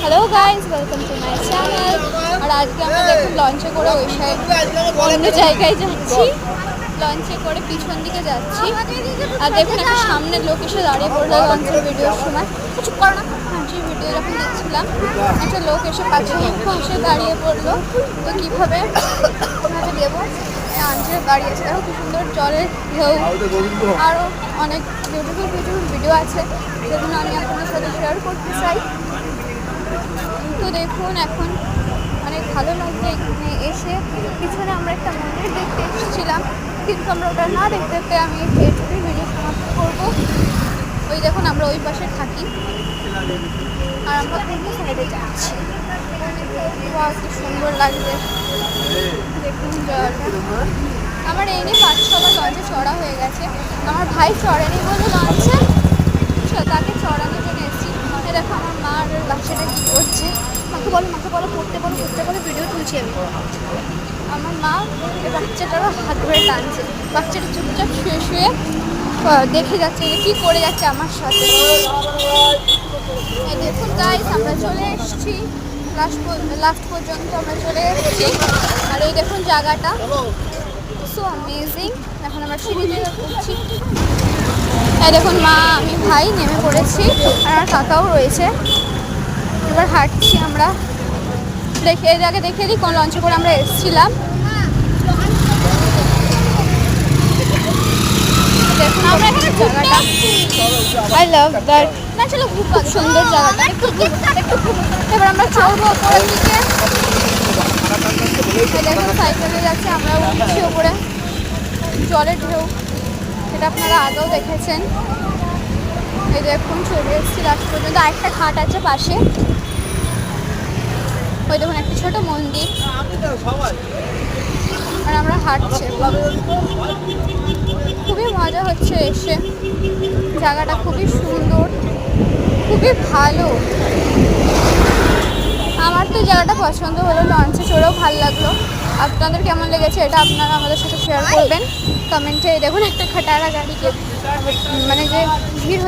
Hello guys, welcome to my channel. আর আজকে আমরা দেখুন লঞ্চে করে ওই সাইড অন্য জায়গায় যাচ্ছি। লঞ্চে করে পিছন দিকে যাচ্ছি। আর দেখুন একটা সামনে লোক এসে দাঁড়িয়ে পড়লো লঞ্চের ভিডিওর সময়। কিছু করো না, লঞ্চের ভিডিও যখন দেখছিলাম একটা লোক এসে পাশে দাঁড়িয়ে পড়লো। তো কীভাবে দেবো লঞ্চের গাড়ি আছে, দেখো কি সুন্দর জলের ঢেউ। আরও অনেক বিউটিফুল ভিডিও আছে যেগুলো আমি আপনাদের সাথে শেয়ার করতে চাই। তো দেখুন এখন অনেক ভালো লাগছে এখানে এসে। পিছনে আমরা একটা মন্দির দেখতে এসেছিলাম, কিন্তু আমরা ওটা না দেখতে পেয়ে আমি এটুকুই ভিডিও সমাপ্ত করবো। ওই দেখুন আমরা ওই পাশে থাকি আর আমরা অন্য সাইডে যাচ্ছি। কি সুন্দর লাগছে দেখুন জলটা। আমার এই নিয়ে 5-6বার লঞ্চে চড়া হয়ে গেছে। আমার ভাই চড়েনি বলে লঞ্চে, তাকে চড়ানোর জন্য এসেছি। দেখো আমার মা আর বাচ্চাটা কী করছে। মাকে বলো পড়তে বলো ভিডিও তুলছি আমি। আমার মা বাচ্চাটারও হাত ধরে টানছে। বাচ্চাটা চুপচাপ শুয়ে দেখে যাচ্ছে যে কী করে যাচ্ছে আমার সাথে। দেখুন গাইস, আমরা চলে এসেছি লাস্ট পর্যন্ত আমরা চলে এসেছি। আর এই দেখুন জায়গাটা সো অ্যামেজিং। এখন আমরা সিঁড়ি দিয়ে উঠছি। এই দেখুন মা, আমি, ভাই নেমে পড়েছি আর আমার কাকাও রয়েছে। এবার হাঁটছি আমরা। এর আগে দেখিয়ে দিই কোন লঞ্চে করে আমরা এসেছিলাম। দেখুন আমরা এখানে জায়গাটা আই লাভ দ্যাট। না চলো, খুব সুন্দর জায়গাটা। এবার আমরা চলবো ওপরের দিকে। দেখুন সাইকেলে যাচ্ছে, আমরা উঠছি ওপরে। জলের ঢেউ, এটা আপনারা আগেও দেখেছেন। এই দেখুন চলে এসেছি লাস্ট পর্যন্ত। আরেকটা ঘাট আছে পাশে। ওই দেখুন একটা ছোট মন্দির। আর আমরা হাঁটছি। খুবই মজা হচ্ছে এসে। জায়গাটা খুবই সুন্দর, খুবই ভালো। আমার তো জায়গাটা পছন্দ হলো, লঞ্চে চড়েও ভালো লাগলো। আপনাদের কেমন লেগেছে এটা আপনারা আমাদের সাথে শেয়ার করবেন কমেন্টে। দেখুন একটা খাটারা গাড়িকে মানে যে ভিড়